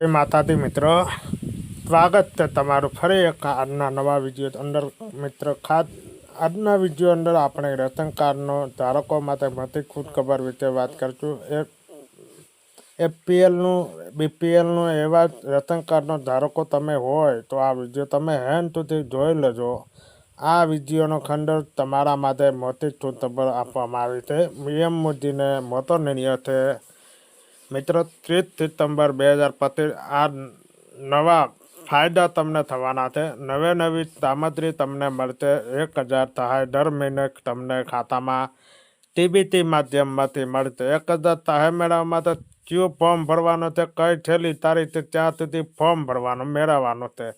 માતાજી મિત્ર, સ્વાગત છે તમારું ફરી એક આજના નવા વિડીયો અંદર મિત્ર. આજના વિડીયો અંદર આપણે રેશન કાર્ડનો ધારકો માટે મળતી ખુદ ખબર વિશે વાત કરશું. એપીએલનું બીપીએલનું એવા રેશન કાર્ડનો ધારકો તમે હોય તો આ વિડીયો તમે હેન્ડ સુધી જોઈ લેજો. આ વિડીયોનો ખંડર તમારા માટે મોટી ખુદ ખબર આપવામાં આવી છે. પીએમ મોદીને મોટો નિર્ણય છે મિત્રો. 30 સપ્ટેમ્બર 2025 આ નવા ફાયદા તમને થવાના છે. નવી સામગ્રી તમને મળશે. 1000 સહાય દર મહિને તમને ખાતામાં ટીબીટી માધ્યમમાંથી મળશે. 1000 સહાય મેળવવા માટે કયું ફોર્મ ભરવાનું છે, કઈ છેલ્લી તારીખ છે, ત્યાં સુધી ફોર્મ ભરવાનું મેળવવાનું છે,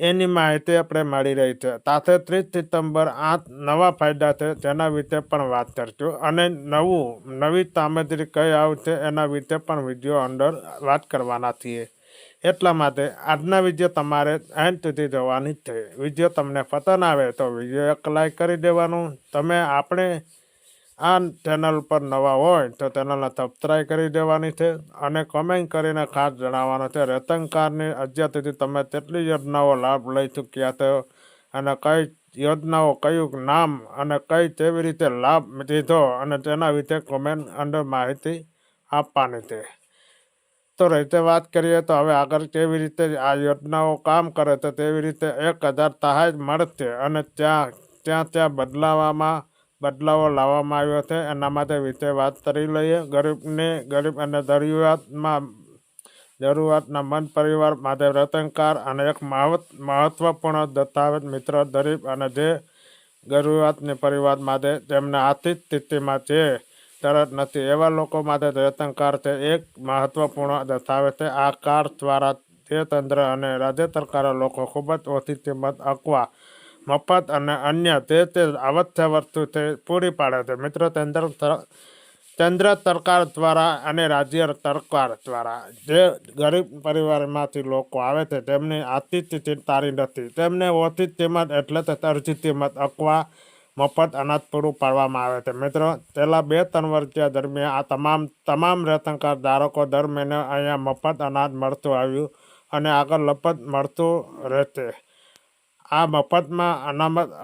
એની માહિતી આપણે મળી રહી છે. સાથે 30 સપ્ટેમ્બર 8 નવા ફાયદા છે તેના વિશે પણ વાત કરશું. અને નવી સામગ્રી કઈ આવશે એના વિશે પણ વિડીયો અંદર વાત કરવાના છીએ. એટલા માટે આજના વિડીયો તમારે એન્ડ સુધી જોવાની છે. વિડીયો તમને પસંદ આવે તો વિડીયો એક લાઈક કરી દેવાનું. તમે આપણે આ ચેનલ પર નવા હોય તો ચેનલને સબસ્ક્રાઈબ કરી દેવાની છે. અને કોમેન્ટ કરીને ખાસ જણાવવાનું છે રેશન કાર્ડની અત્યાર સુધી તમે કેટલી યોજનાઓ લાભ લઈ ચૂક્યા છો અને કઈ યોજનાઓ, કયું નામ અને કઈ કેવી રીતે લાભ લીધો અને તેના વિશે કોમેન્ટ અંદર માહિતી આપવાની છે. તો રીતે વાત કરીએ તો હવે આગળ કેવી રીતે આ યોજનાઓ કામ કરે છે તેવી રીતે 1000 સહાય મળશે અને ત્યાં બદલાવો લાવવામાં આવ્યો છે. એના માટે વિશે વાત કરી લઈએ. ગરીબ અને જરૂરિયાતના મંદ પરિવાર માટે રેશન કાર્ડ અને એક મહત્વપૂર્ણ દસ્તાવેજ મિત્રો. ગરીબ અને જે જરૂરિયાતની પરિવાર માટે તેમને આર્થિક સ્થિતિમાં જે તરત નથી એવા લોકો માટે રેશન કાર્ડ છે એક મહત્વપૂર્ણ દસ્તાવેજ છે. આ કાર્ડ દ્વારા તે તંત્ર અને રાજ્ય સરકારો લોકો ખૂબ જ ઓછી કિંમત અથવા મફત અને અન્ય તે આવશ્યક વસ્તુ તે પૂરી પાડે છે મિત્રો. કેન્દ્ર સરકાર દ્વારા અને રાજ્ય સરકાર દ્વારા જે ગરીબ પરિવારમાંથી લોકો આવે છે તેમની આર્થિક સ્થિતિ સારી નથી, તેમને ઓછી કિંમત એટલે તરજી કિંમત અથવા મફત અનાજ પૂરું પાડવામાં આવે છે મિત્રો. છેલ્લા 2-3 વર્ષ દરમિયાન આ તમામ રેશન કાર્ડ ધારકો દર મહિને અહીંયા મફત અનાજ મળતું આવ્યું અને આગળ લગભગ મળતું રહેશે. આ મફતમાં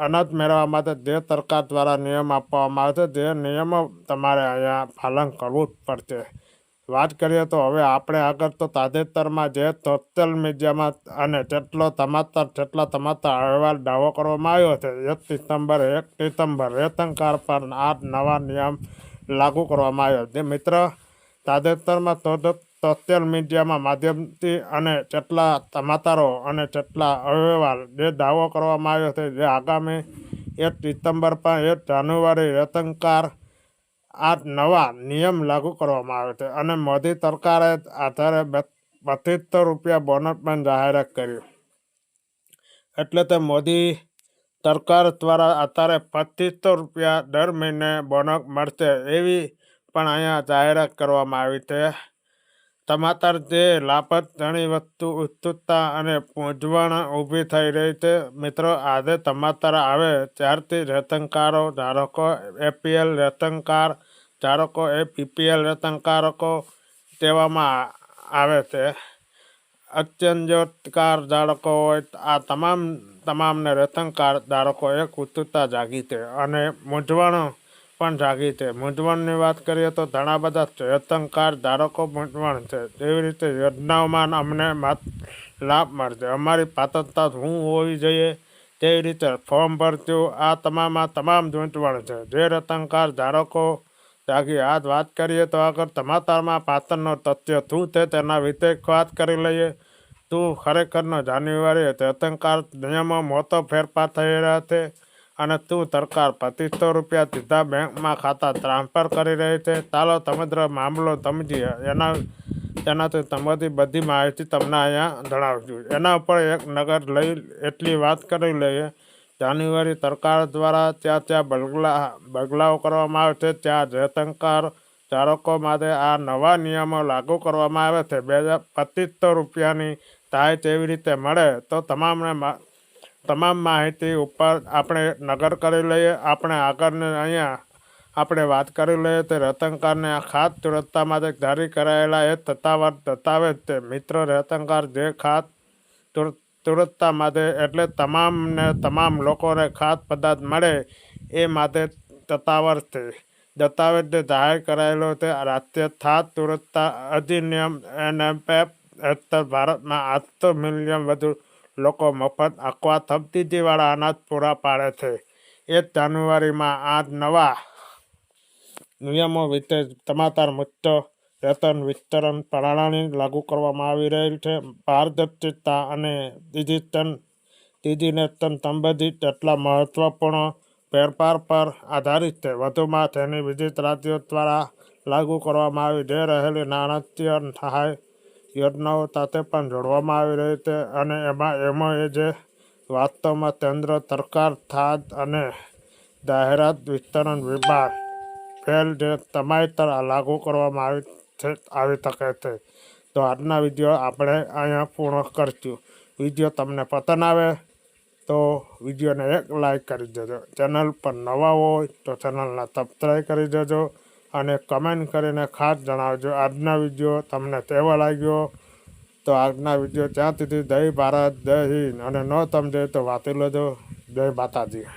અનાજ મેળવવા માટે જે સરકાર દ્વારા નિયમ આપવામાં આવે છે જે નિયમો તમારે અહીંયા પાલન કરવું જ પડશે. વાત કરીએ તો હવે આપણે આગળ તો તાજેતરમાં જે સોશિયલ મીડિયામાં અને જેટલા તમારા અહેવાલ દાવો કરવામાં આવ્યો છે 1 સપ્ટેમ્બર રેશન કાર્ડ પર આ નવા નિયમ લાગુ કરવામાં આવ્યો છે મિત્ર. તાજેતરમાં સોશિયલ મીડિયામાં માધ્યમથી અને કેટલા સમાચારો અને કેટલા અહેવાલ જે દાવો કરવામાં આવ્યો છે જે આગામી 1 સપ્ટેમ્બર પર 1 જાન્યુઆરી રેશન કાર્ડ આ નવા નિયમ લાગુ કરવામાં આવે છે. અને મોદી સરકારે આધારે 3200 રૂપિયા બોનસ પણ જાહેરાત કર્યું. એટલે તે મોદી સરકાર દ્વારા અત્યારે 2500 રૂપિયા દર મહિને બોનસ મળશે એવી પણ અહીંયા જાહેરાત કરવામાં આવી છે. સમાચાર જે લાભત ઘણી વસ્તુ ઉત્સુકતા અને મૂંઝવણ ઊભી થઈ રહી છે મિત્રો. આજે સમાચાર આવે ત્યારથી રેશન કાર્ડો ધારકો, એપીએલ રેશન કાર્ડ ધારકો, બીપીએલ રેશન કાર્ડો કહેવામાં આવે છે. અંત્યોદય કાર્ડ ધારકો હોય આ તમામને રેશન કાર્ડ ધારકો એક ઉત્સુકતા જાગી છે અને મૂંઝવણ પણ જાગી છે. મૂંઝવણની વાત કરીએ તો ઘણા બધા રેશન કાર્ડ ધારકો મૂંઝવણ છે. તેવી રીતે યોજનાઓમાં અમને લાભ મળશે, અમારી પાત્રતા શું હોવી જોઈએ, તેવી રીતે ફોર્મ ભરશું, આ તમામ મૂંઝવણ છે જે રેશન કાર્ડ ધારકો જાગી. આ વાત કરીએ તો આગળ સમાચારમાં પાછળનો તથ્ય શું છે તેના વિશે વાત કરી લઈએ. શું ખરેખરનો જાન્યુઆરી રેશન કાર્ડ નિયમો મોટો ફેરફાર થઈ રહ્યા છે અને શું સરકાર 2500 રૂપિયા સીધા બેંકમાં ખાતા ટ્રાન્સફર કરી રહી છે? ચાલો સમગ્ર મામલો સમજીએ. તેનાથી સંબંધિત બધી માહિતી તમને અહીંયા જણાવશું. એના ઉપર એક નજર લઈ એટલી વાત કરી લઈએ. જાન્યુઆરી સરકાર દ્વારા ત્યાં બદલાવ કરવામાં આવે છે. ત્યાં રેશન કાર્ડ ધારકો માટે આ નવા નિયમો લાગુ કરવામાં આવે છે. 2500 રૂપિયાની સહાય કેવી રીતે મળે તો તમામ માહિતી ઉપર આપણે નજર કરી લઈએ. આપણે આગળને અહીંયા આપણે વાત કરી લઈએ તો રતનકારને આ ખાત તુરતતા માટે જારી કરાયેલા એ તત્તાવર દસ્તાવેજ છે. મિત્રો, રતનકાર જે ખાત તુરતતા માટે એટલે તમામ લોકોને ખાત પદાર્થ મળે એ માટે તત્તાવર છે. દસ્તાવેજને જાહેર કરાયેલો છે. રાષ્ટ્રીય ખાત તુરતતા અધિનિયમ NMPF હેઠળ ભારતમાં 800 મિલિયન વધુ લોકો મફત અથવા સબસિડીવાળા અનાજ પૂરા પાડે છે. 1 જાન્યુઆરીમાં આ નવા નિયમો વિશે સમાચાર મુજબ વેતન વિતરણ પ્રણાલી લાગુ કરવામાં આવી રહી છે. પારદર્શિતા અને ડિજિટલ સંબંધિત કેટલાક મહત્વપૂર્ણ ફેરફાર પર આધારિત છે. વધુમાં, તેની વિવિધ રાજ્યો દ્વારા લાગુ કરવામાં આવી જઈ રહેલી નાણાકીય સહાય યોજનાઓ સાથે પણ જોડવામાં આવી રહી છે. અને એમાં જે વાસ્તવમાં કેન્દ્ર સરકાર ખાદ્ય અને જાહેરાત વિતરણ વિભાગ ફેલ જે સમયસર લાગુ કરવામાં આવી શકે છે. તો આજના વિડીયો આપણે અહીંયા પૂર્ણ કરીશું. વિડીયો તમને પસંદ આવે તો વિડીયોને એક લાઈક કરી દેજો. ચેનલ પર નવા હોય તો ચેનલને સબસ્ક્રાઈબ કરી દેજો અને કમેન્ટ કરીને ખાસ જણાવજો આજના વિડીયો તમને કેવો લાગ્યો. તો આજના વિડીયો ત્યાં સુધી જય ભારત, જય હિન્દ, અને ન સમજે તો વાંચી લેજો. જય માતાજી.